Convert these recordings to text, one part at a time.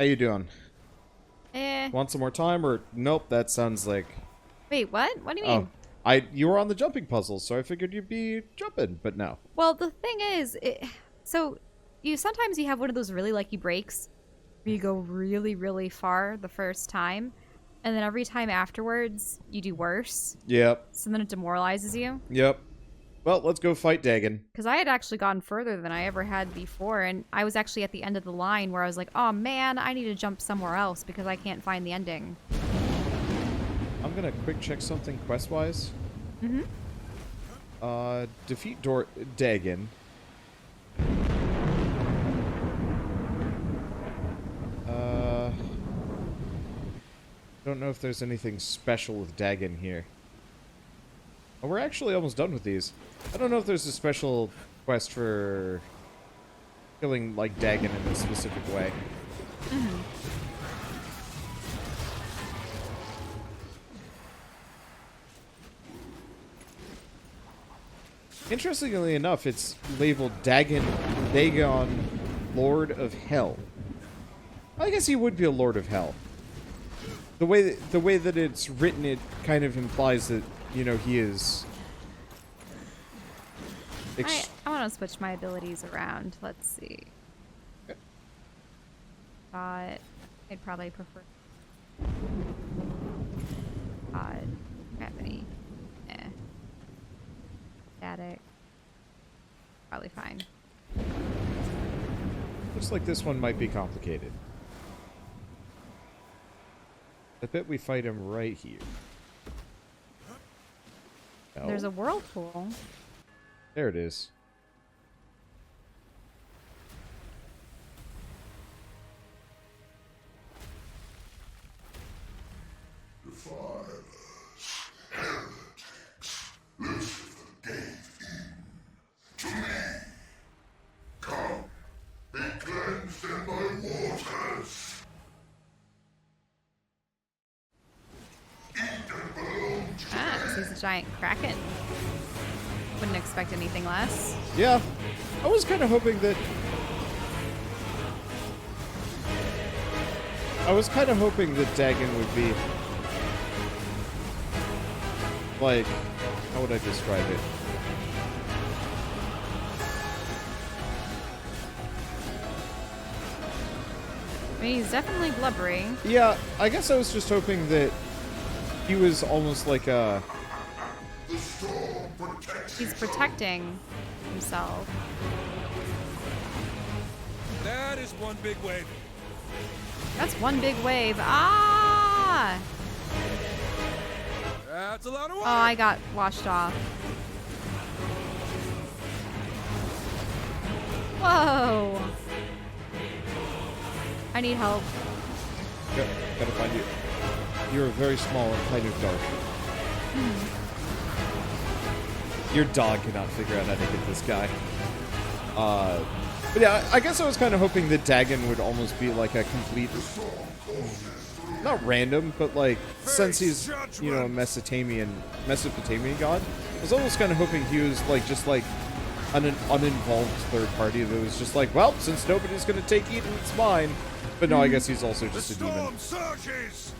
How you doing? Eh. Want some more time or nope? That sounds like. Wait, what? What do you mean? You were on the jumping puzzle, so I figured you'd be jumping, but no. Well, the thing is, so sometimes you have one of those really lucky breaks where you go really, really far the first time, and then every time afterwards you do worse. Yep. So then it demoralizes you. Yep. Well, let's go fight Dagon. Because I had actually gone further than I ever had before, and I was actually at the end of the line where I was like, oh man, I need to jump somewhere else because I can't find the ending. I'm gonna quick check something quest-wise. Mm-hmm. Defeat Dagon. Don't know if there's anything special with Dagon here. Oh, we're actually almost done with these. I don't know if there's a special quest for killing, like, Dagon in a specific way. Mm-hmm. Interestingly enough, it's labeled Dagon, Lord of Hell. I guess he would be a Lord of Hell. The way that it's written, it kind of implies that, you know, he is. I want to switch my abilities around. Let's see. Okay. I'd probably prefer. Gravity. Static. Probably fine. Looks like this one might be complicated. I bet we fight him right here. No. There's a whirlpool. There it is. Lucifer gave in to me. Come, be cleansed in my waters. Ah, so he's a giant kraken. Wouldn't expect anything less. Yeah, I was kind of hoping that. Dagon would be like, how would I describe it? I mean, he's definitely blubbery. Yeah, I guess I was just hoping that he was almost like a. He's protecting himself. That is one big wave. That's one big wave. Ah! That's a lot of water. Oh, I got washed off. Whoa! I need help. Yep, gotta find you. You're very small and kind of dark. Your dog cannot figure out how to hit this guy. But yeah, I guess I was kind of hoping that Dagon would almost be like a complete, not random, but like, since he's, you know, a Mesopotamian god, I was almost kind of hoping he was like, just like, an uninvolved third party that was just like, well, since nobody's gonna take Eden, it's mine. But no, I guess he's also just a demon. Surges.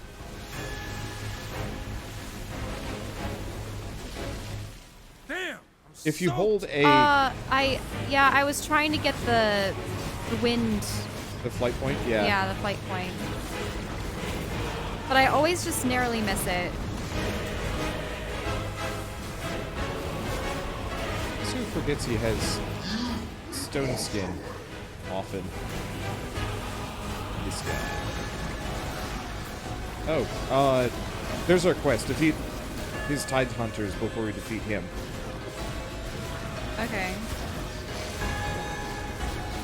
Damn. If you hold a I was trying to get the wind. the flight point, yeah. Yeah, the flight point. But I always just narrowly miss it. Who forgets he has stone skin often? This guy. Oh, there's our quest. Defeat his Tide Hunters before we defeat him. Okay.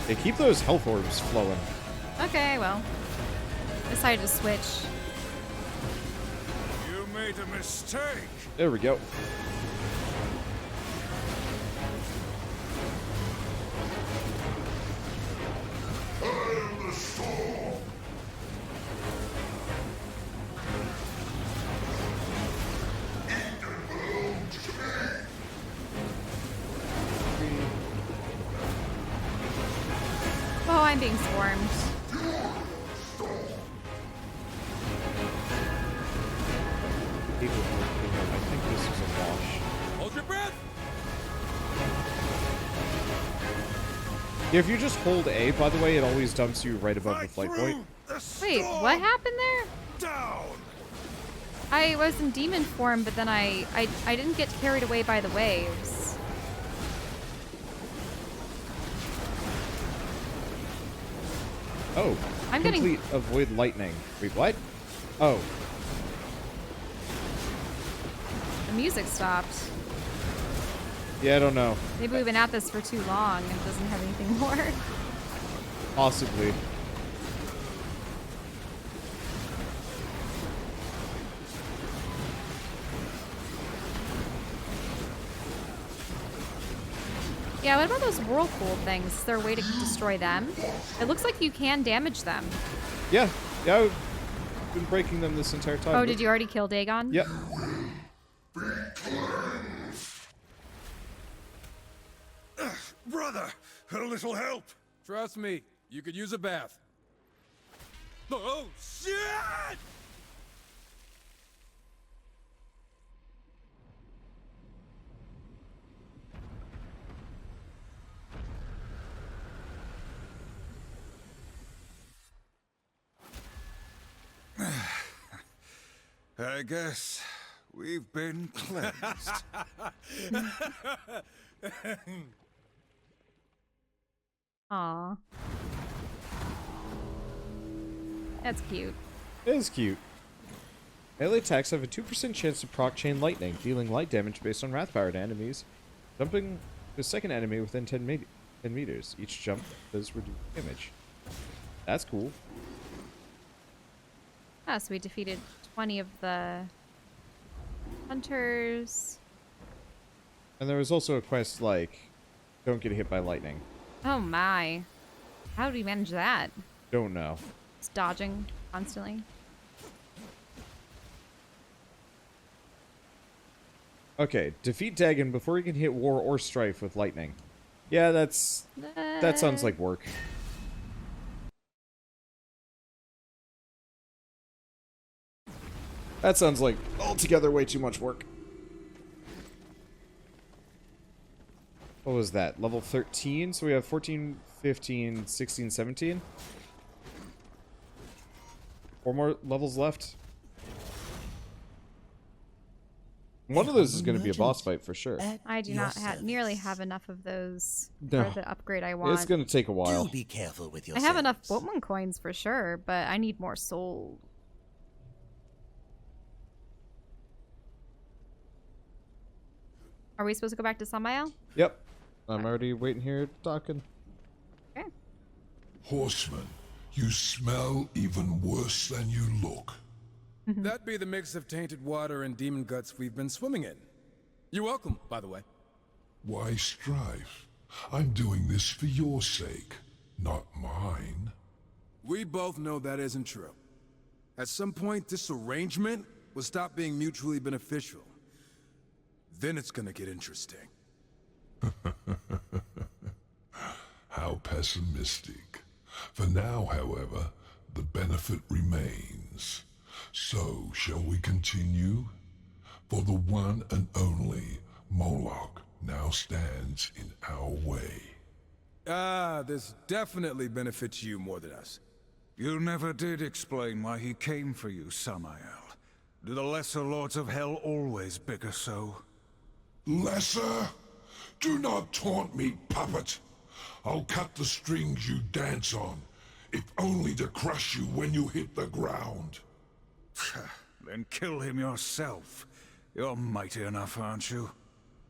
They keep those health orbs flowing. Okay, well. Decided to switch. You made a mistake. There we go. I am the storm. Eden belongs to me. Oh, I'm being swarmed. Storm Yeah, if you just hold A, by the way, it always dumps you right above the flight point. Wait, what happened there? Down. I was in demon form, but then I didn't get carried away by the waves. Oh, I'm getting- complete avoid lightning. Wait, what? Oh, The music stopped. yeah, I don't know. Maybe we've been at this for too long and it doesn't have anything more. Possibly. Yeah, what about those whirlpool things? Is there a way to destroy them? It looks like you can damage them. Yeah, yeah, I've been breaking them this entire time. Oh, did you already kill Dagon? Yep. Brother, a little help. Trust me, you could use a bath. Oh, shit! I guess we've been cleansed. Aw. That's cute. It is cute. Melee attacks have a 2% chance to proc chain lightning, dealing light damage based on wrath power to enemies. Jumping to a second enemy within 10 meters. Each jump does reduce damage. That's cool. Ah, so we defeated 20 of the hunters. And there was also a quest like, don't get hit by lightning. Oh my. How do we manage that? Don't know. Just dodging constantly. Okay, defeat Dagon before you can hit War or Strife with lightning. Yeah, that sounds like work. That sounds like altogether way too much work. What was that? Level 13? So we have 14, 15, 16, 17? 4 more levels left. One of those is going to be a boss fight for sure. I do not nearly have enough of those No. for the upgrade I want. It's going to take a while. Do be careful with your I have enough sins. Boatman coins for sure, but I need more soul. Are we supposed to go back to Samael? Yep. I'm already waiting here talking. Okay. Horsemen, you smell even worse than you look. That be the mix of tainted water and demon guts we've been swimming in. You're welcome, by the way. Why, Strife? I'm doing this for your sake, not mine. We both know that isn't true. At some point, this arrangement will stop being mutually beneficial. Then it's gonna get interesting. How pessimistic. For now, however, the benefit remains. So, shall we continue? For the one and only Moloch now stands in our way. Ah, this definitely benefits you more than us. You never did explain why he came for you, Samael. Do the lesser lords of hell always bigger so? Lesser? Do not taunt me, puppet. I'll cut the strings you dance on, if only to crush you when you hit the ground. Then kill him yourself. You're mighty enough, aren't you?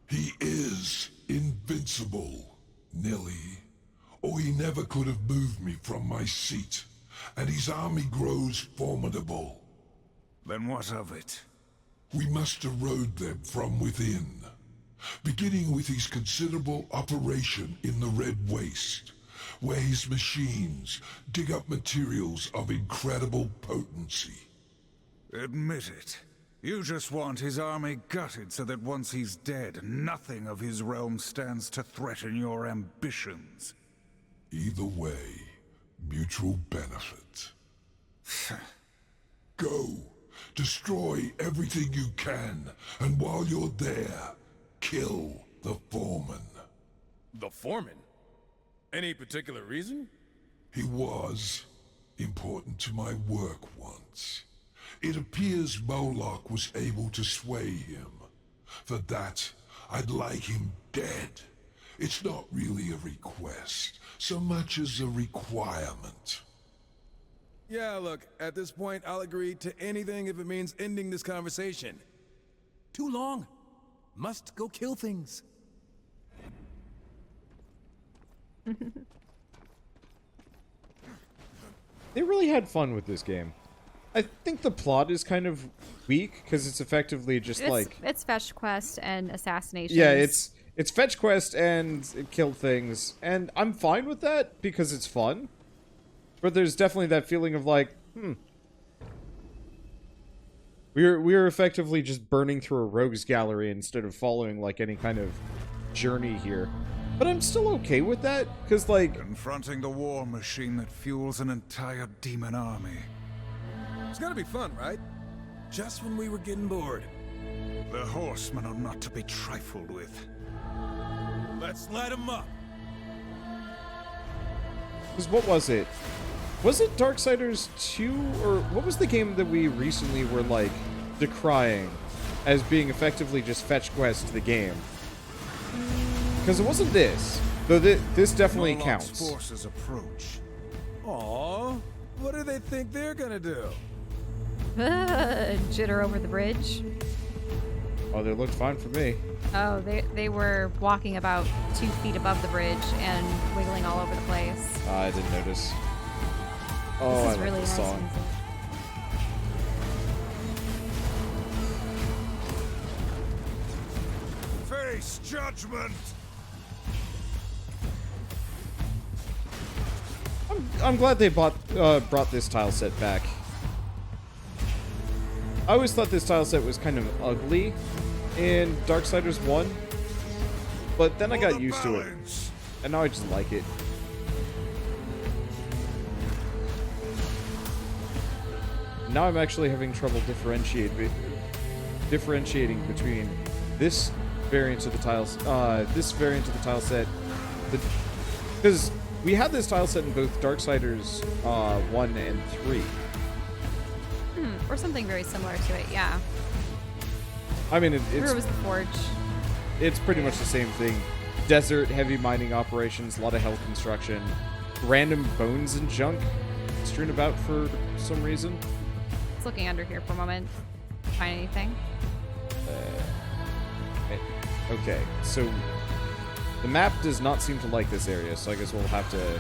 He is invincible, Nilly. Or he never could have moved me from my seat, and his army grows formidable. Then what of it? We must erode them from within, beginning with his considerable operation in the Red Waste, where his machines dig up materials of incredible potency. Admit it. You just want his army gutted so that once he's dead, nothing of his realm stands to threaten your ambitions. Either way, mutual benefit. Go, destroy everything you can, and while you're there, kill the foreman. The foreman? Any particular reason? He was important to my work once. It appears Moloch was able to sway him. For that, I'd like him dead. It's not really a request, so much as a requirement. Yeah, look, at this point, I'll agree to anything if it means ending this conversation. Too long. Must go kill things. They really had fun with this game. I think the plot is kind of weak because it's effectively just It's fetch quest and assassination. yeah, it's fetch quest and it kill things, and I'm fine with that because it's fun. But there's definitely that feeling of like, we're effectively just burning through a rogues gallery instead of following like any kind of journey here. But I'm still okay with that because like Confronting the war machine that fuels an entire demon army. It's gonna be fun, right? Just when we were getting bored. The Horsemen are not to be trifled with. Let's light them up. because what was it? Was it Darksiders 2 or what was the game that we recently were like decrying as being effectively just fetch quest the game? Because it wasn't this, though. This definitely Moloch's counts. forces approach. Aw, what do they think they're gonna do? Jitter over the bridge. Oh, they looked fine for me. Oh, they were walking about 2 feet above the bridge and wiggling all over the place. I didn't notice. Oh, This I is love really this nice song. music. Face judgment! I'm glad they brought this tile set back. I always thought this tile set was kind of ugly in Darksiders 1, but then I got used to it, and now I just like it. Now I'm actually having trouble differentiating between this variant of the tiles, set, because we had this tile set in both Darksiders 1 and 3. Or something very similar to it, yeah. I mean, Where was the forge? it's pretty much the same thing. Desert, heavy mining operations, a lot of hell construction, random bones and junk strewn about for some reason. It's looking under here for a moment. Find anything? Okay, so the map does not seem to like this area, so I guess we'll have to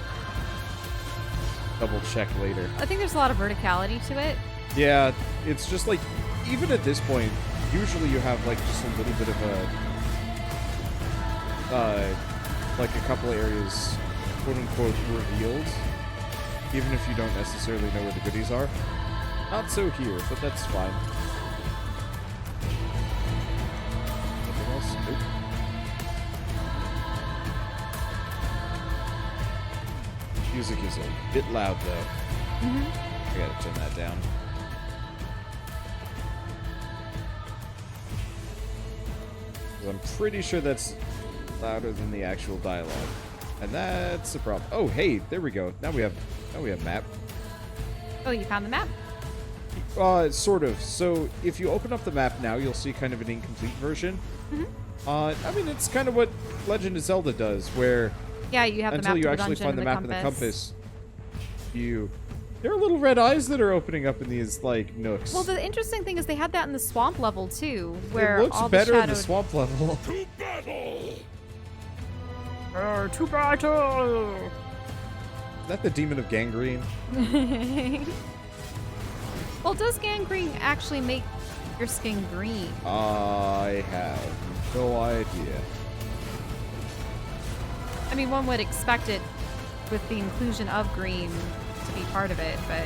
double check later. I think there's a lot of verticality to it. Yeah, it's just like, even at this point, usually you have like just a little bit of a, like a couple areas, quote unquote, revealed, even if you don't necessarily know where the goodies are. Not so here, but that's fine. Anything else? Nope. Music is a bit loud though. I gotta turn that down. I'm pretty sure that's louder than the actual dialogue, and that's a problem. Oh, hey, there we go. Now we have map. Oh, you found the map? Sort of. So if you open up the map now, you'll see kind of an incomplete version. I mean, it's kind of what Legend of Zelda does, where Yeah, you have the map until you to the actually dungeon find the and map and the compass, there are little red eyes that are opening up in these like nooks. Well, the interesting thing is they had that in the swamp level too, where it looks all better the in the shadowed... swamp level. To battle! To battle! Is that the demon of gangrene? Well, does gangrene actually make your skin green? I have no idea. I mean, one would expect it with the inclusion of green to be part of it, but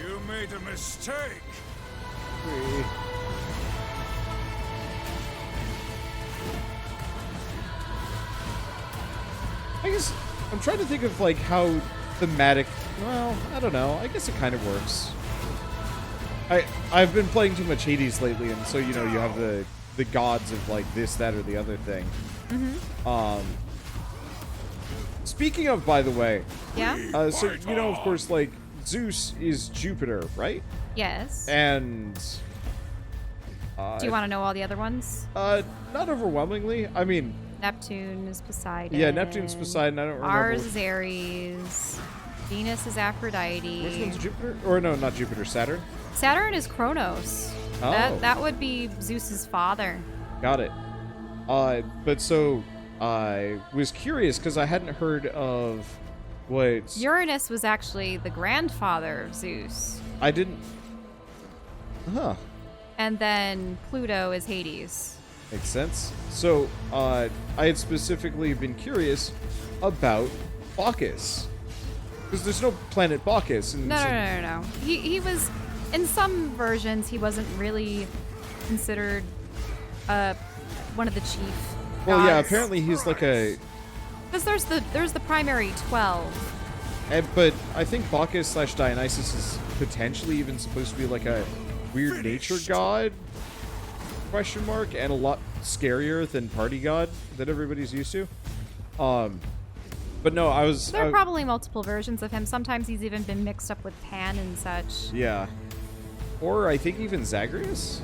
You made a mistake! I guess I'm trying to think of like how thematic. Well, I don't know. I guess it kind of works. I've been playing too much Hades lately, and so you know you have the gods of like this, that, or the other thing. Speaking of, by the way, Yeah? so you know, of course, like Zeus is Jupiter, right? Yes. And Do you want to know all the other ones? not overwhelmingly. I mean, Neptune is Poseidon. yeah, Neptune's Poseidon. I don't remember. Mars is Aries. Venus is Aphrodite. Which one's Jupiter? Or no, not Jupiter. Saturn. Saturn is Kronos. Oh. That would be Zeus's father. Got it. But so I was curious because I hadn't heard of what Uranus was actually the grandfather of Zeus. I didn't. Huh. And then Pluto is Hades. Makes sense. So I had specifically been curious about Bacchus because there's no planet Bacchus. And No. He was, in some versions, he wasn't really considered one of the chief Well, yeah. gods. Apparently he's like a. Because there's the primary 12. But I think Bacchus / Dionysus is potentially even supposed to be like a weird nature god? Question mark, and a lot scarier than party god that everybody's used to. But no, There are probably multiple versions of him. Sometimes he's even been mixed up with Pan and such. Yeah. Or I think even Zagreus?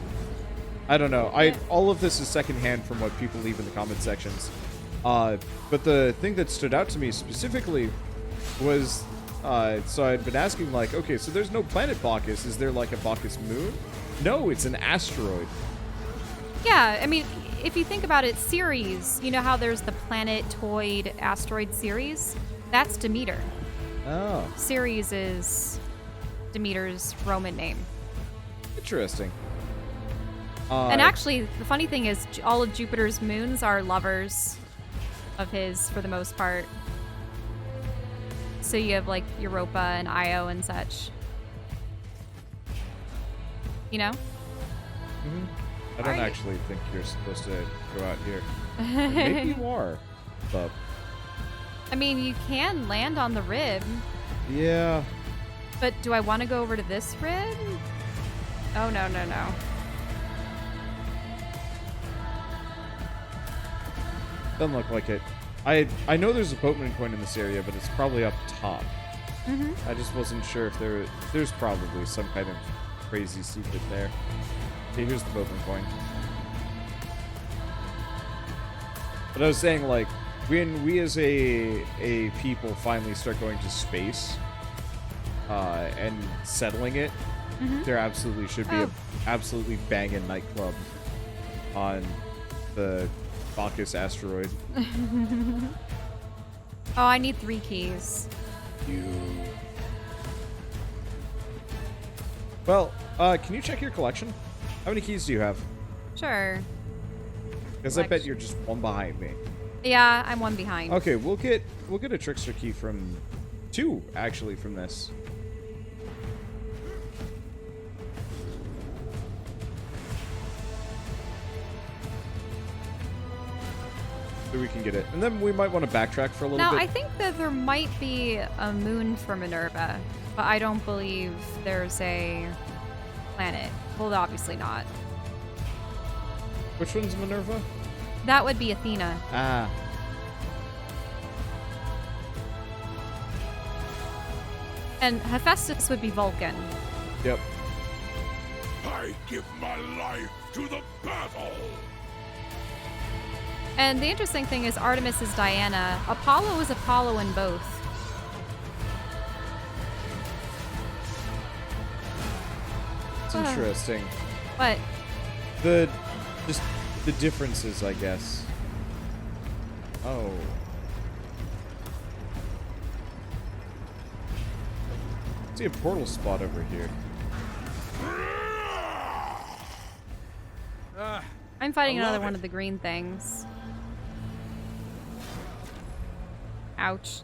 I don't know. All of this is secondhand from what people leave in the comment sections. But the thing that stood out to me specifically was, so I'd been asking, like, okay, so there's no planet Bacchus. Is there like a Bacchus moon? No, it's an asteroid. Yeah, I mean, if you think about it, Ceres, you know how there's the planetoid asteroid Ceres? That's Demeter. Oh, Ceres is Demeter's Roman name. interesting. And actually, the funny thing is, all of Jupiter's moons are lovers of his for the most part. So you have like Europa and Io and such. You know? I don't Are you- actually think you're supposed to go out here. Maybe you are, but I mean, you can land on the rib, yeah. but do I want to go over to this rib? Oh, no. Doesn't look like it. I know there's a boatman coin in this area, but it's probably up top. I just wasn't sure if there's probably some kind of crazy secret there. Okay, here's the boatman coin. But I was saying, like, when we as a people finally start going to space and settling it, there absolutely should be a absolutely banging nightclub on the Bacchus asteroid. Oh, I need 3 keys. Well, can you check your collection? How many keys do you have? Sure. Because I bet you're just one behind me. Yeah, I'm one behind. Okay, we'll get a trickster key from 2 actually from this. So we can get it, and then we might want to backtrack for a little Now, bit. I think that there might be a moon for Minerva, but I don't believe there's a planet. Well, obviously not. Which one's Minerva? That would be Athena. Ah, And Hephaestus would be Vulcan. yep. I give my life to the battle! And the interesting thing is Artemis is Diana. Apollo is Apollo in both. It's interesting. But Just the differences, I guess. Oh. See a portal spot over here. I'm fighting I love another one it. of the green things. Ouch.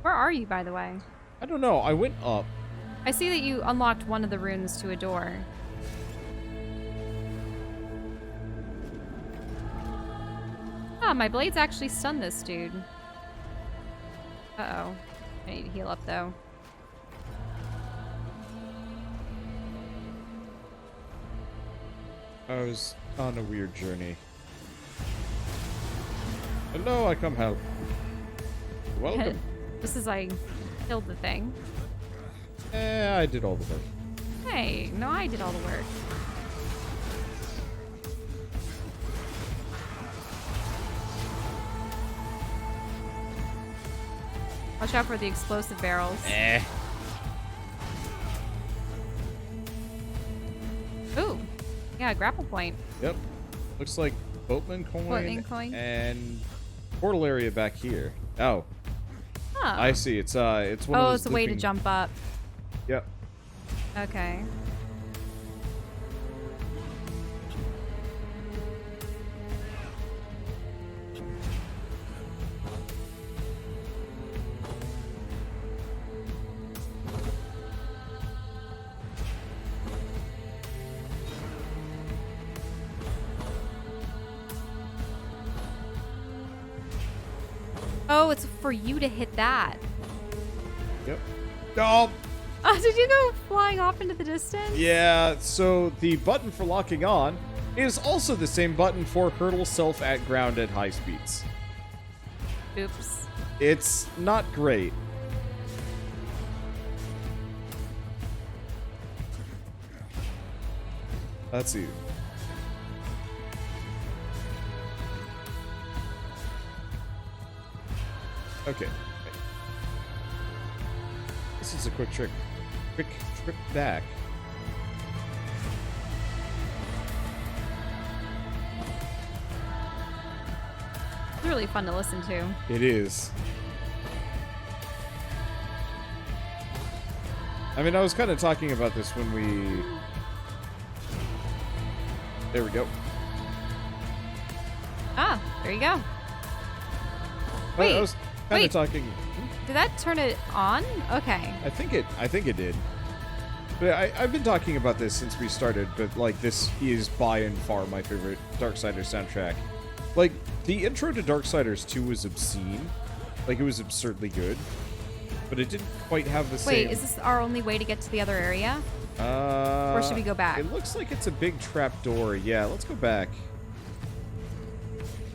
Where are you, by the way? I don't know. I went up. I see that you unlocked one of the runes to a door. Ah, my blades actually stun this dude. Uh-oh. I need to heal up, though. I was on a weird journey. Hello, I come help. Welcome. Just as I killed the thing. I did all the work. Hey, no, I did all the work. Watch out for the explosive barrels. Ooh, yeah, grapple point. Yep. Looks like boatman coin, coin. and portal area back here. Oh, Oh, I see. It's one of those it's a way to looping- jump up. Yep. Okay. Oh, it's for you to hit that. Yep. Oh, Oh, did you go flying off into the distance? yeah. So the button for locking on is also the same button for hurdle self at ground at high speeds. Oops. It's not great. Let's see. Okay. This is a quick trip back. It's really fun to listen to. It is. I mean, I was kind of talking about this when we... There we go. Ah, there you go. I Wait, was kind of wait. talking... Did that turn it on? Okay. I think it did. But I've been talking about this since we started, but like this is by and far my favorite Darksiders soundtrack. Like the intro to Darksiders 2 was obscene. Like it was absurdly good. But it didn't quite have the same. Wait, is this our only way to get to the other area? Or should we go back? It looks like it's a big trap door. Yeah, let's go back.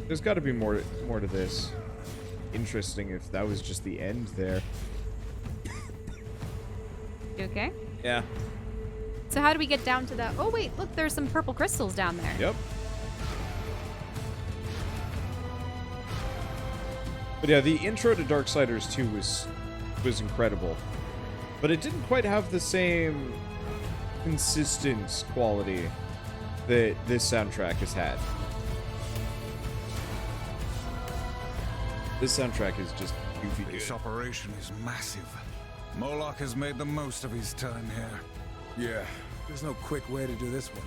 There's got to be more to this. Interesting if that was just the end there. You okay? Yeah. So how do we get down to that? Oh wait, look, there's some purple crystals down there. Yep. But yeah, the intro to Darksiders 2 was incredible. But it didn't quite have the same consistent quality that this soundtrack has had. This soundtrack is just goofy good. This operation is massive. Moloch has made the most of his time here. Yeah, there's no quick way to do this one.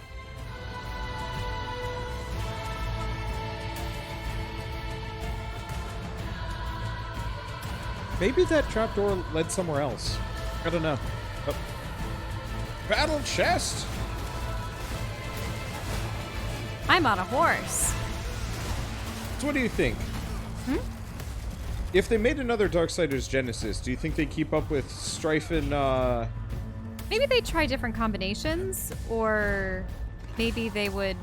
Maybe that trapdoor led somewhere else. I don't know. Oh. Battle chest! I'm on a horse. So what do you think? If they made another Darksiders Genesis, do you think they keep up with Strife and, Maybe they try different combinations, or maybe they would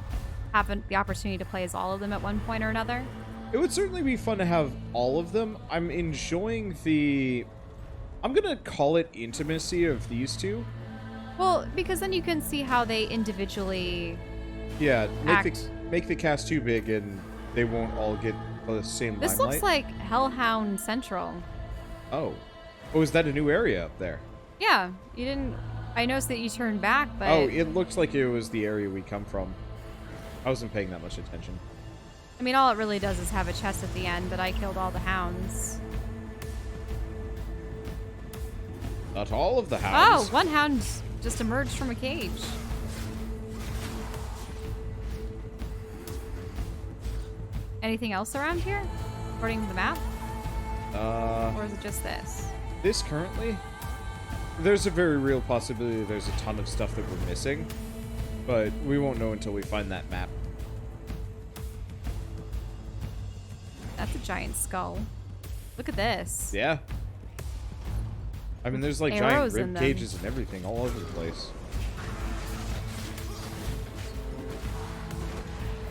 have the opportunity to play as all of them at one point or another. It would certainly be fun to have all of them. I'm enjoying the... I'm gonna call it intimacy of these two. Well, because then you can see how they individually... Yeah, Act. make the cast too big and they won't all get the same This limelight. looks like Hellhound Central. Oh. Oh, is that a new area up there? Yeah, you didn't... I noticed that you turned back, but... Oh, it looks like it was the area we come from. I wasn't paying that much attention. I mean, all it really does is have a chest at the end, but I killed all the hounds. Not all of the Oh, hounds. one hound just emerged from a cage. Anything else around here, according to the map? Or is it just this? This currently, there's a very real possibility there's a ton of stuff that we're missing, but we won't know until we find that map. That's a giant skull. Look at this. Yeah. I mean, there's like giant Arrows in rib them. cages and everything all over the place.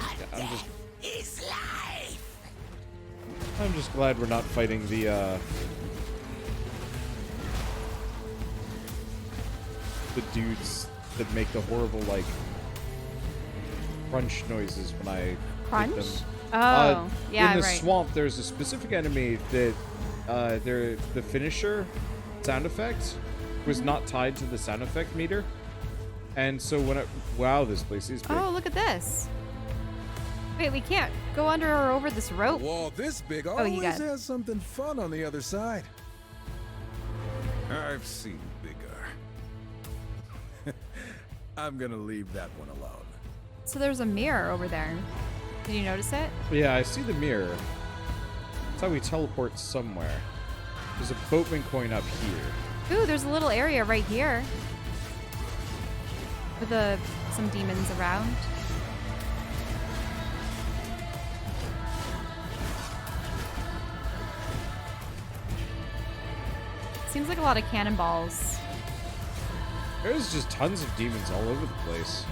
Yeah, I'm just... I'm just glad we're not fighting the dudes that make the horrible, like, crunch noises when I hit Crunch? them. Oh, yeah, in the right. swamp, there's a specific enemy that the finisher sound effect was not tied to the sound effect meter, and so when wow, this place is big. Oh, look at this. Wait, we can't go under or over this A rope. wall this big you always got it. has something fun on the other side. I've seen bigger. I'm gonna leave that one alone. So there's a mirror over there. Did you notice it? Yeah, I see the mirror. That's how we teleport somewhere. There's a boatman coin up here. Ooh, there's a little area right here. With some demons around. Seems like a lot of cannonballs. There's just tons of demons all over the place.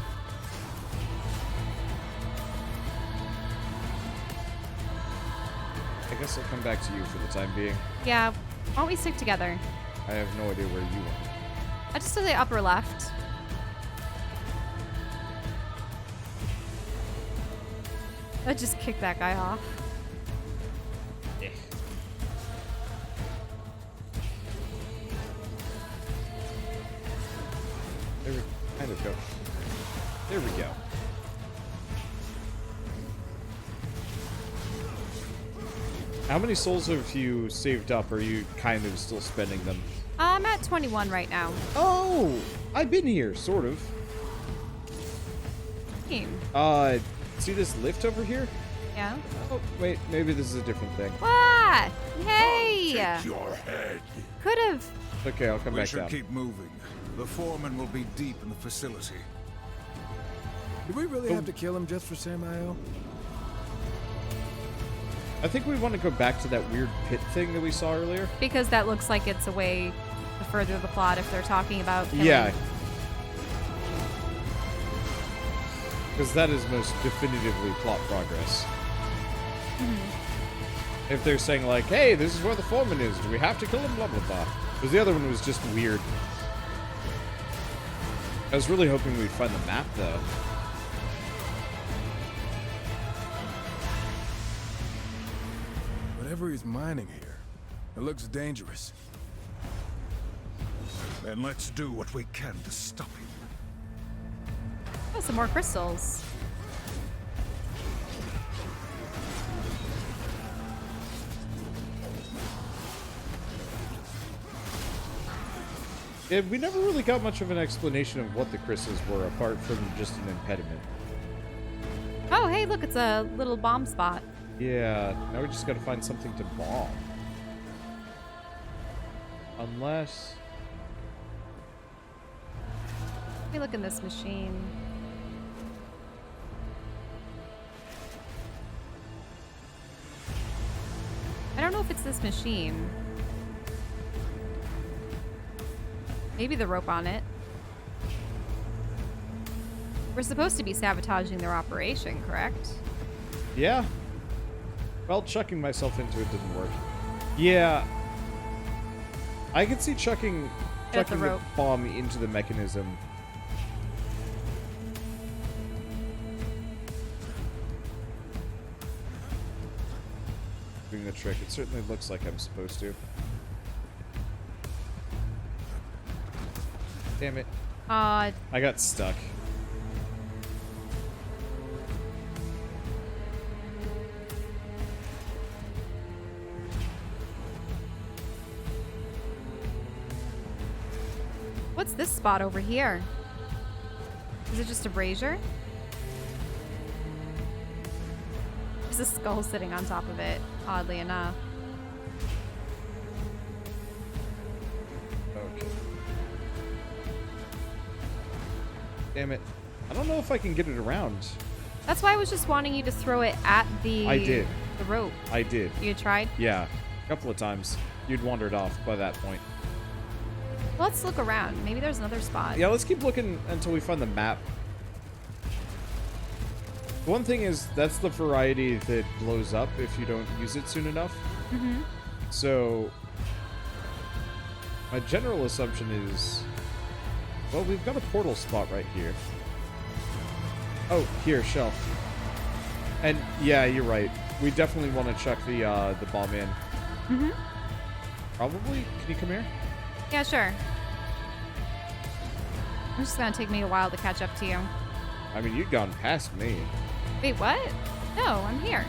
I guess I'll come back to you for the time being. Yeah, why don't we stick together? I have no idea where you went. I just did the upper left. I just kicked that guy off. There we kind of go. There we go. How many souls have you saved up? Or are you kind of still spending them? I'm at 21 right now. Oh, I've been here, sort of. Team. See this lift over here? Yeah. Oh, wait, maybe this is a different thing. What? Hey! Your head. Could have. Okay, I'll come We back should down. keep moving. The foreman will be deep in the facility. Do we really have to kill him just for Samael? I think we want to go back to that weird pit thing that we saw earlier. Because that looks like it's a way to further the plot if they're talking about killing. Yeah. Because that is most definitively plot progress. If they're saying like, hey, this is where the foreman is, do we have to kill him, blah, blah, blah. Because the other one was just weird. I was really hoping we'd find the map, though. Whatever he's mining here, it looks dangerous. Then let's do what we can to stop him. Oh, some more crystals. Yeah, we never really got much of an explanation of what the crystals were, apart from just an impediment. Oh, hey, look, it's a little bomb spot. Yeah, now we just gotta find something to bomb. Unless... Let me look in this machine. I don't know if it's this machine. Maybe the rope on it. We're supposed to be sabotaging their operation, correct? Yeah. Well, chucking myself into it didn't work. Yeah. I could see chucking At the the rope. bomb into the mechanism. Doing the trick. It certainly looks like I'm supposed to. Damn it. I got stuck. What's this spot over here? Is it just a brazier? There's a skull sitting on top of it, oddly enough. Okay. Damn it. I don't know if I can get it around. That's why I was just wanting you to throw it at the I did. the rope. I did. You tried? Yeah. A couple of times. You'd wandered off by that point. Let's look around. Maybe there's another spot. Yeah, let's keep looking until we find the map. One thing is, that's the variety that blows up if you don't use it soon enough. Mm-hmm. So, my general assumption is, well, we've got a portal spot right here. Oh, here, shelf. And yeah, you're right. We definitely want to chuck the bomb in. Mm-hmm. Probably. Can you come here? Yeah, sure. It's just gonna take me a while to catch up to you. I mean, you'd gone past me. Wait, what? No, I'm here.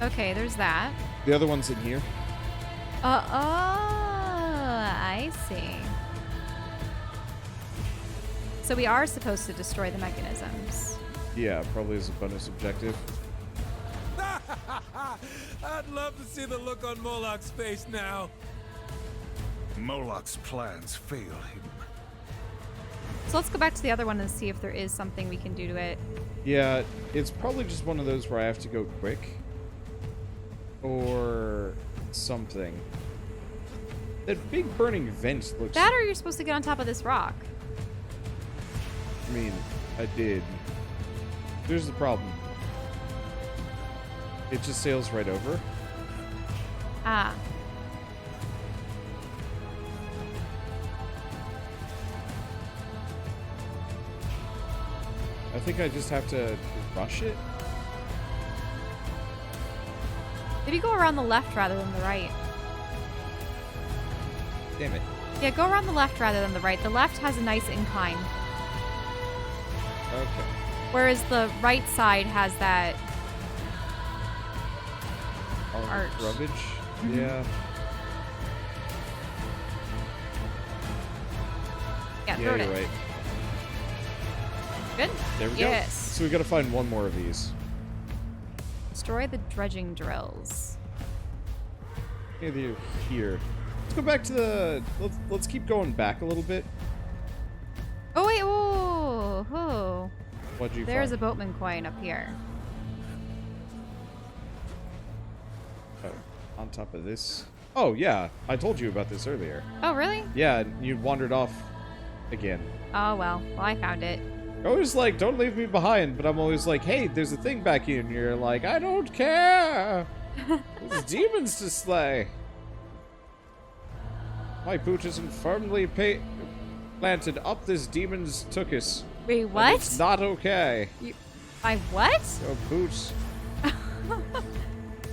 Okay, there's that. The other one's in here. I see. So we are supposed to destroy the mechanisms. Yeah, probably as a bonus objective. I'd love to see the look on Moloch's face now. Moloch's plans fail him. So let's go back to the other one and see if there is something we can do to it. Yeah, it's probably just one of those where I have to go quick. Or something. That big burning vent looks... That or you're supposed to get on top of this rock. I mean, I did. Here's the problem. It just sails right over. Ah. I think I just have to rush it. Maybe go around the left rather than the right. Damn it. Yeah, go around the left rather than the right. The left has a nice incline. Okay. Whereas the right side has that... All Arch. rubbish. Mm-hmm. Yeah. Yeah, Yeah, throw you're it. right. Good? There we Yes. go. So we gotta find one more of these. Destroy the dredging drills. Maybe here. Let's go back to the... Let's keep going back a little bit. Oh, wait. Oh, oh. What'd you There's a find? boatman coin up here. Oh, on top of this. Oh, yeah. I told you about this earlier. Oh, really? Yeah, you wandered off again. Oh, well. Well, I found it. I always like, don't leave me behind, but I'm always like, hey, there's a thing back here, and you're like, I don't care. There's demons to slay. My boot isn't firmly planted up this demon's tuchus. Wait, and what? It's not okay. My what? Your boots.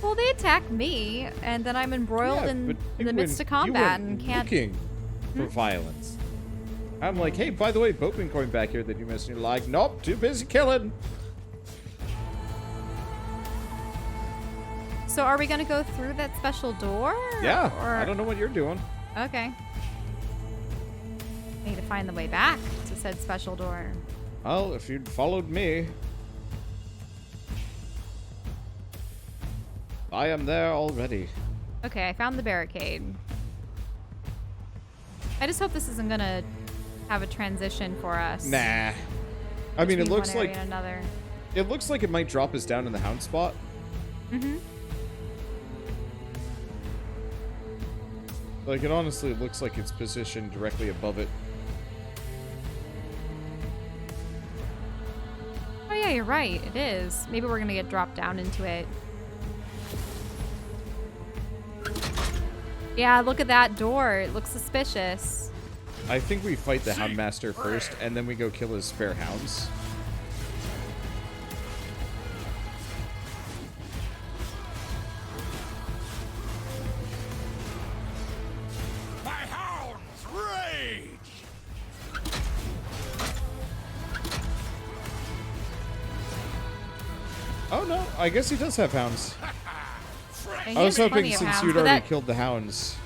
Well, they attack me, and then I'm embroiled Yeah, in but the midst of you combat went and can't... looking for violence. I'm like, hey, by the way, boatman going back here that you missed. And you're like, nope, too busy killing. So are we going to go through that special door? Yeah, Or... I don't know what you're doing. Okay. Need to find the way back to said special door. Well, if you'd followed me, I am there already. Okay, I found the barricade. I just hope this isn't going to have a transition for us. Nah. I mean, it between looks one area like and another. it looks like it might drop us down in the hound spot. Mm-hmm. Like, it honestly looks like it's positioned directly above it. Oh yeah, you're right. It is. Maybe we're gonna get dropped down into it. Yeah, look at that door. It looks suspicious. I think we fight the Houndmaster first, and then we go kill his spare hounds. My hounds rage! Oh no, I guess he does have hounds. And I he was has hoping plenty of since hounds, you'd but already that- killed the hounds.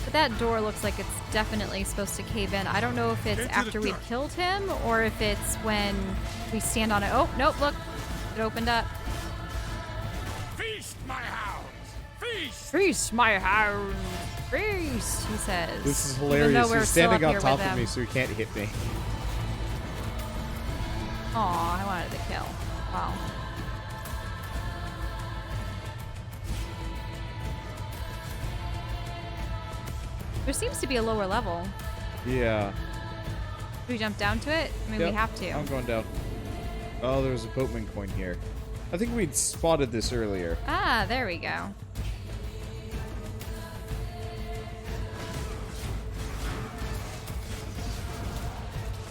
But that door looks like it's definitely supposed to cave in. I don't know if it's Into the after we've dark. killed him or if it's when we stand on it. Oh, nope, look. It opened up. Feast, my hounds! Feast! Feast, my hound. Feast, he says. This is Even though hilarious. we're He's still standing up on here top with of me him. so he can't hit me. Aw, I wanted to kill. Wow. There seems to be a lower level. Yeah. we jump down to it? I mean, Yep, we have to. I'm going down. Oh, there was a boatman coin here. I think we'd spotted this earlier. Ah, there we go.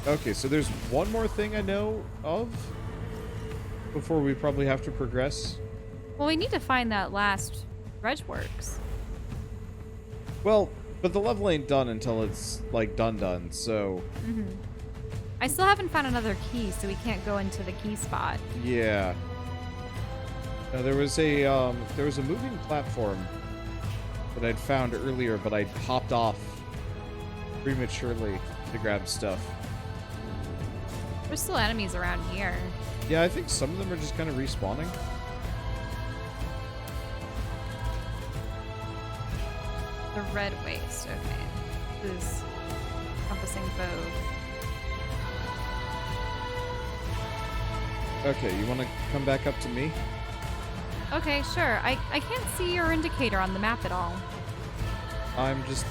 Okay, so there's one more thing I know of before we probably have to progress. Well, we need to find that last Dredgeworks. Well, but the level ain't done until it's, like, done, so... I still haven't found another key, so we can't go into the key spot. Yeah. There was a moving platform that I'd found earlier, but I'd hopped off prematurely to grab stuff. There's still enemies around here. Yeah, I think some of them are just kind of respawning. The red waste, okay. This is encompassing bow. Okay, you want to come back up to me? Okay, sure. I can't see your indicator on the map at all. I'm just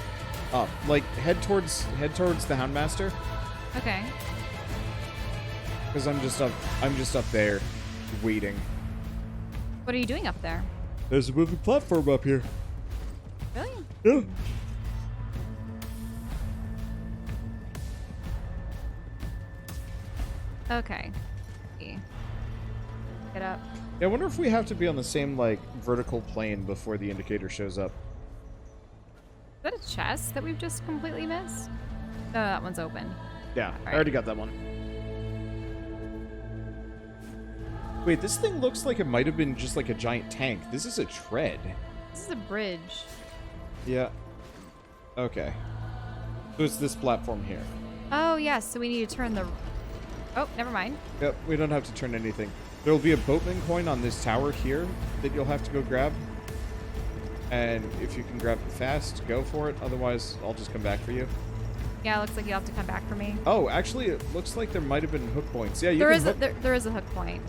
up. Like, head towards the Houndmaster, Okay. because I'm just up there, waiting. What are you doing up there? There's a moving platform up here. Really? Yeah. Okay. Get up. Yeah, I wonder if we have to be on the same, like, vertical plane before the indicator shows up. Is that a chest that we've just completely missed? No, that one's open. Yeah, Alright. I already got that one. Wait, this thing looks like it might have been just like a giant tank. This is a tread. This is a bridge. Yeah. Okay. So it's this platform here. Oh, yes. So we need to turn the... Oh, never mind. Yep, we don't have to turn anything. There will be a boatman coin on this tower here that you'll have to go grab. And if you can grab it fast, go for it. Otherwise, I'll just come back for you. Yeah, it looks like you'll have to come back for me. Oh, actually, it looks like there might have been hook points. Yeah, you There can is hook... there is a hook point.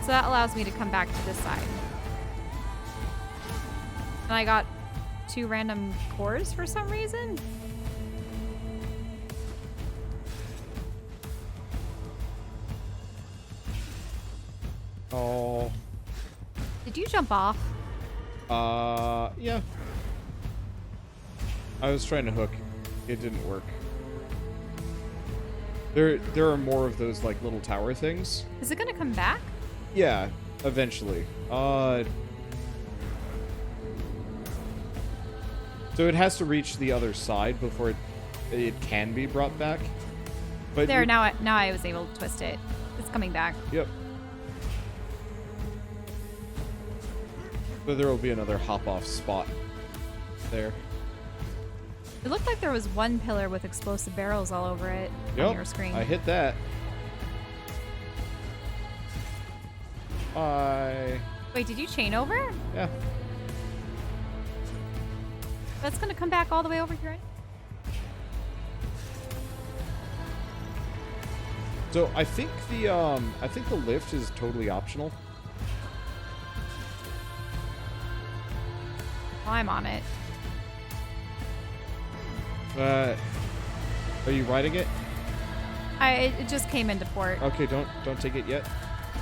So that allows me to come back to this side. And I got 2 random cores for some reason. Oh. Did you jump off? Yeah. I was trying to hook. It didn't work. There are more of those, like, little tower things. Is it gonna come back? Yeah, eventually. So it has to reach the other side before it can be brought back. But There, now I was able to twist it. It's coming back. Yep. So there will be another hop-off spot there. It looked like there was one pillar with explosive barrels all over it on your screen. I hit that. Wait, did you chain over? Yeah. That's gonna come back all the way over here. So I think the lift is totally optional. Well, I'm on it. Are you riding it? It just came into port. Okay, don't take it yet,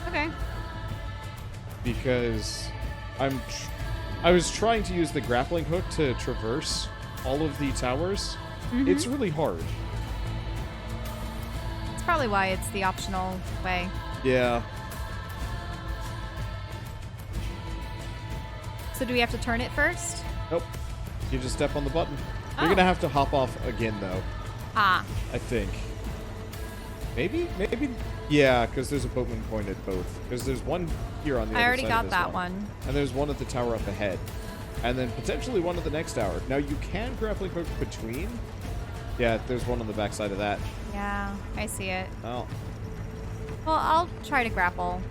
Okay. because I was trying to use the grappling hook to traverse all of the towers. Mm-hmm. It's really hard. That's probably why it's the optional way. Yeah. So do we have to turn it first? Nope. You just step on the button. You're Oh. gonna have to hop off again, though. Ah. I think. Maybe. Yeah, because there's a boatman coin at both. Because there's one here on the I other already side got of this that one. And there's one at the tower up ahead. And then potentially one at the next tower. Now, you can grappling hook between. Yeah, there's one on the backside of that. Yeah, I see it. Oh. Well, I'll try to grapple.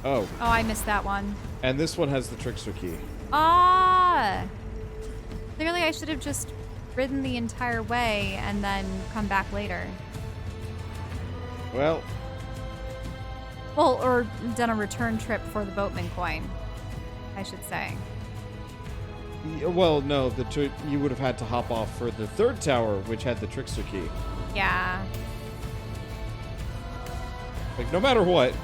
Oh. Oh, I missed that one. And this one has the trickster key. Ah! Clearly I should have just ridden the entire way and then come back later. Well, Well, or done a return trip for the boatman coin, I should say. Well, no, you would have had to hop off for the third tower, which had the trickster key. Yeah. Like, no matter what,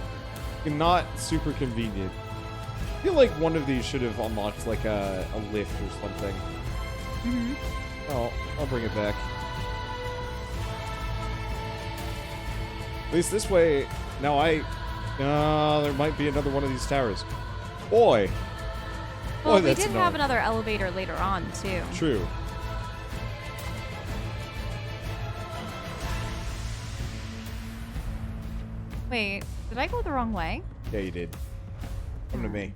not super convenient. I feel like one of these should have unlocked, like, a lift or something. Mm-hmm. Oh, I'll bring it back. At least this way, now there might be another one of these towers. Boy! Well, Boy, we that's did annoying. have another elevator later on, too. True. Wait, did I go the wrong way? Yeah, you did. Come to me.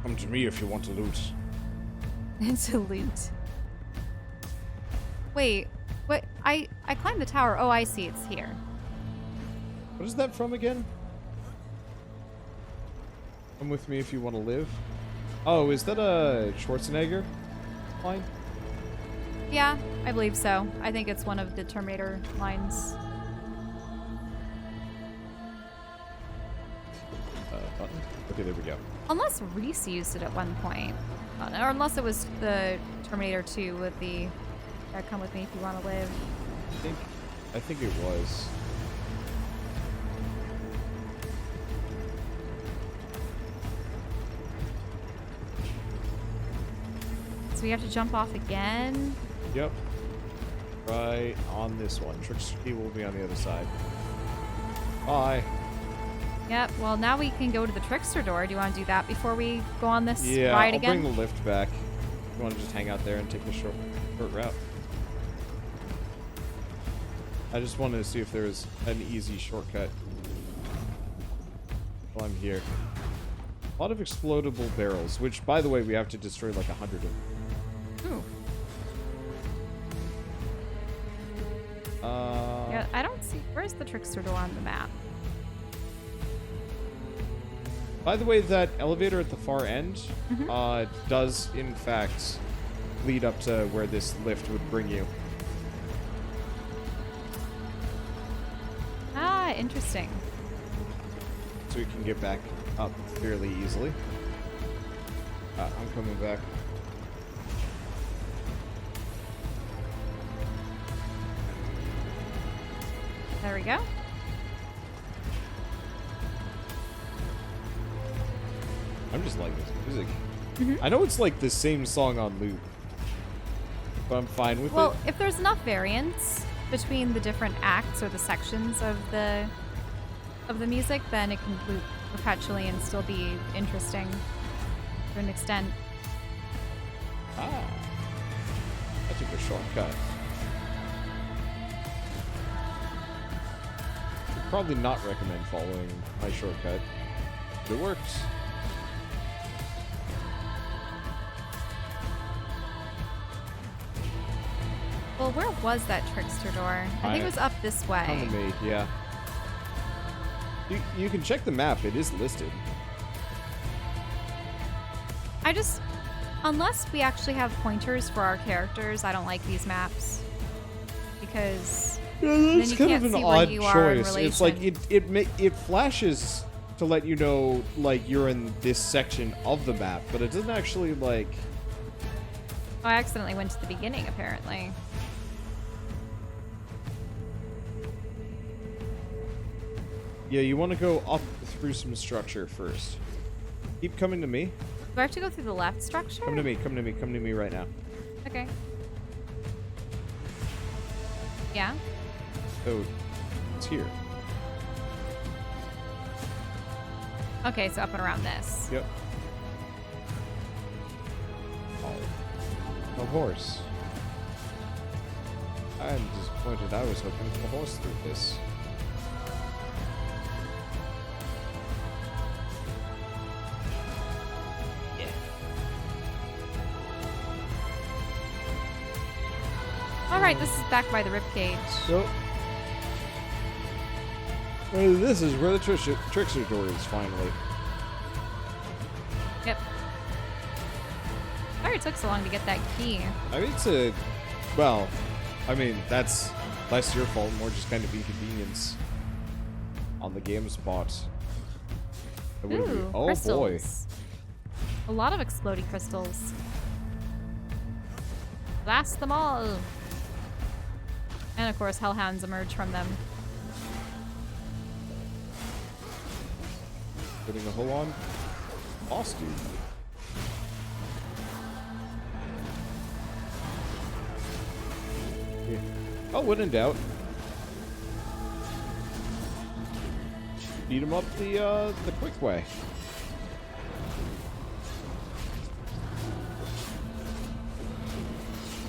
Come to me if you want to loot. It's a loot. Wait, what? I climbed the tower. Oh, I see. It's here. What is that from again? Come with me if you want to live. Oh, is that a Schwarzenegger line? Yeah, I believe so. I think it's one of the Terminator lines. Button? Okay, there we go. Unless Reese used it at one point. Or unless it was the Terminator 2 with the come with me if you want to live. I think it was. So we have to jump off again. Yep. Right on this one. Trickster key will be on the other side. Bye. Yep, well now we can go to the Trickster door. Do you want to do that before we go on this Yeah, ride I'll again? bring the lift back. You want to just hang out there and take the short route? I just wanted to see if there was an easy shortcut while I'm here. A lot of explodable barrels, which, by the way, we have to destroy like 100 of them. Ooh. Yeah, I don't see. Where's the Trickster door on the map? By the way, that elevator at the far end does, in fact, lead up to where this lift would bring you. Ah, interesting. So we can get back up fairly easily. I'm coming back. There we go. I'm just liking this music. I know it's like the same song on loop, but I'm fine with Well, it. if there's enough variance between the different acts or the sections of the music, then it can loop perpetually and still be interesting to an extent. Ah, I took a shortcut. Should probably not recommend following my shortcut, but it works. Well, where was that Trickster door? I think it was up this way. On the me, yeah. You can check the map. It is listed. Unless we actually have pointers for our characters, I don't like these maps. Because then It's you kind can't of an see where odd you are in choice. relation. It's like it flashes to let you know like you're in this section of the map, but it doesn't actually like. Oh, I accidentally went to the beginning, apparently. Yeah, you want to go up through some structure first. Keep coming to me. Do I have to go through the left structure? Come to me. Come to me. Come to me right now. Okay. Yeah? Oh, it's here. Okay, so up and around this. Yep. Oh, a horse. I'm disappointed. I was hoping for a horse through this. Yeah. Alright, this is back by the ribcage. So, this is where the trickster door is finally. Yep. Sorry it took so long to get that key. I mean, it's a, well, I mean, that's less your fault, more just kind of inconvenience on the game spot. That would've been- Ooh, oh crystals. A lot of exploding crystals. Blast them all! And of course, hellhounds emerge from them. Putting a hole on. Boss dude. Yeah. Oh, when in doubt. Beat him up the quick way.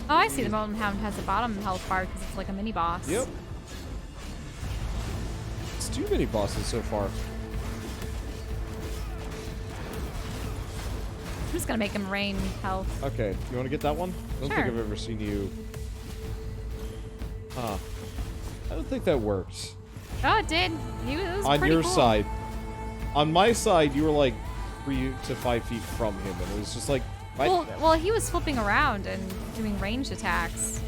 Oh, I see. The Molten Hound has a bottom health bar because it's like a mini boss. Yep. It's too many bosses so far. I'm just gonna make him rain health. Okay, you want to get that one? I don't Sure. think I've ever seen you. Huh. I don't think that works. Oh, it did. It was On pretty your cool. side. On my side, you were like 3 to 5 feet from him, and it was just like. Well, he was flipping around and doing ranged attacks.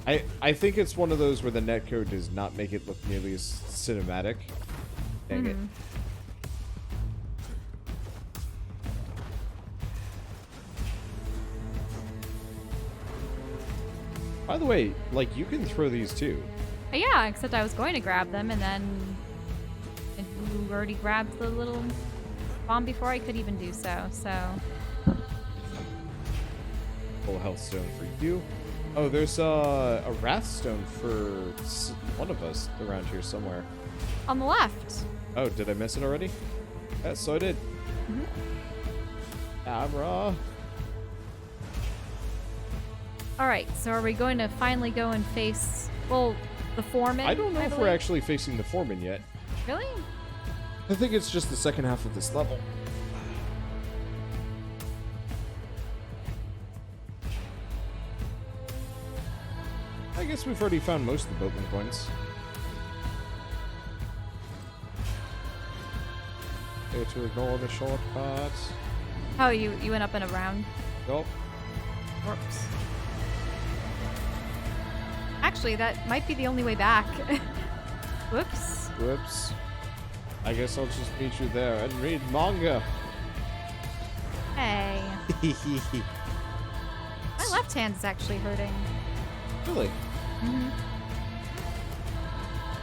I think it's one of those where the netcode does not make it look nearly as cinematic. Dang it. By the way, like, you can throw these too. Yeah, except I was going to grab them, and then you already grabbed the little bomb before I could even do so. So Full health stone for you. Oh, there's a wrath stone for one of us around here somewhere. on the left. Oh, did I miss it already? Yes, so I did. Camera. All right, so are we going to finally go and face, well, the foreman? I don't know if we're believe? actually facing the foreman yet. Really? I think it's just the second half of this level. I guess we've already found most of the boatman coins. Okay, to ignore the shortcuts. Oh, you went up and around. Nope. Whoops. Actually, that might be the only way back. Whoops. Whoops. I guess I'll just meet you there and read manga. Hey. My left hand is actually hurting. Really?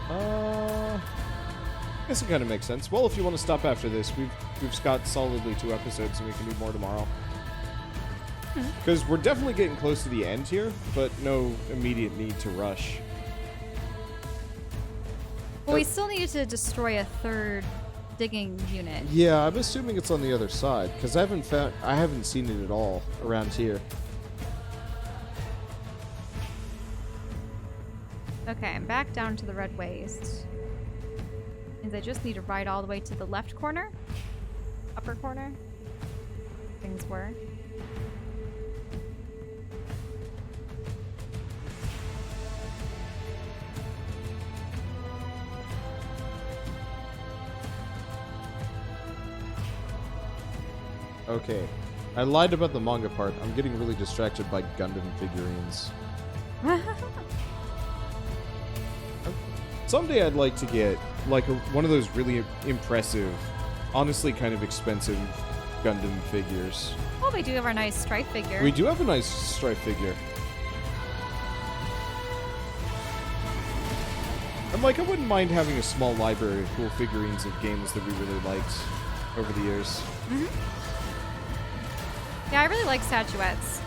I guess it kind of makes sense. Well, if you want to stop after this, we've got solidly 2 episodes, and we can do more tomorrow. Because we're definitely getting close to the end here, but no immediate need to rush. Well, we still need to destroy a 3rd digging unit. Yeah, I'm assuming it's on the other side, because I haven't seen it at all around here. Okay, I'm back down to the red waste. Means I just need to ride all the way to the left corner? Upper corner? Things were. Okay. I lied about the manga part. I'm getting really distracted by Gundam figurines. Someday I'd like to get, like, one of those really impressive, honestly kind of expensive Gundam figures. Well, we do have our nice Strife figure. We do have a nice Strife figure. And, like, I wouldn't mind having a small library of cool figurines of games that we really liked over the years. Yeah, I really like statuettes.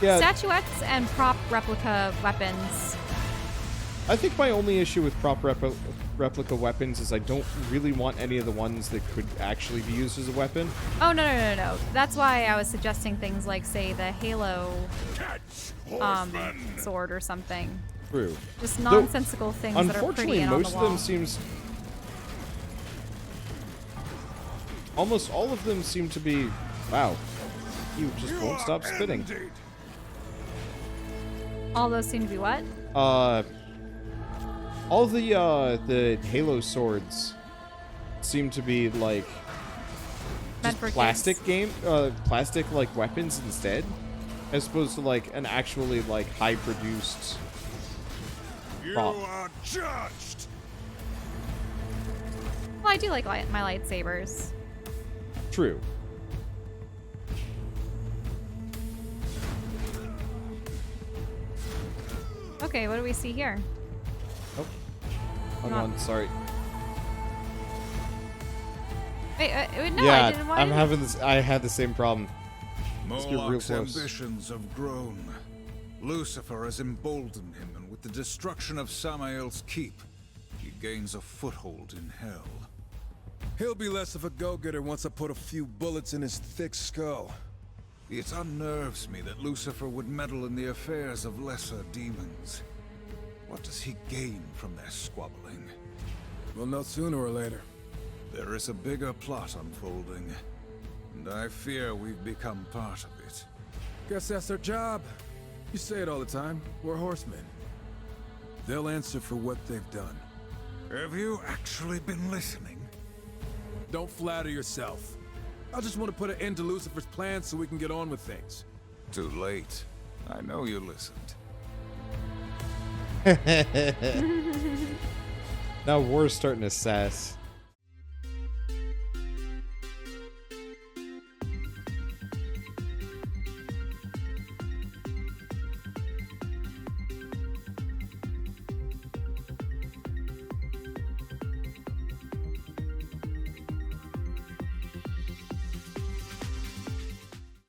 Yeah, Statuettes and prop replica weapons. I think my only issue with prop replica weapons is I don't really want any of the ones that could actually be used as a weapon. Oh, no. That's why I was suggesting things like, say, the Halo sword or something. True. Just nonsensical things that are pretty Unfortunately, and on the most of wall. them seems... Almost all of them seem to be... Wow. You just won't stop spitting. All those seem to be what? All the Halo swords seem to be like Meant just for plastic plastic like weapons instead, as opposed to like an actually like high produced prop. You are judged. Well, I do like my lightsabers. true. Okay, what do we see here? Oh. Hold Not- on, sorry. Wait, no, I Yeah, didn't want I'm to. having this. I had the same problem. Let's get real Moloch's close. ambitions have grown. Lucifer has emboldened him, and with the destruction of Samael's keep, he gains a foothold in hell. He'll be less of a go-getter once I put a few bullets in his thick skull. It unnerves me that Lucifer would meddle in the affairs of lesser demons. What does he gain from their squabbling? We'll know sooner or later. There is a bigger plot unfolding, and I fear we've become part of it. Guess that's their job. You say it all the time. We're horsemen. They'll answer for what they've done. Have you actually been listening? Don't flatter yourself. I just want to put an end to Lucifer's plans so we can get on with things. Too late. I know you listened. Now war's starting to sass.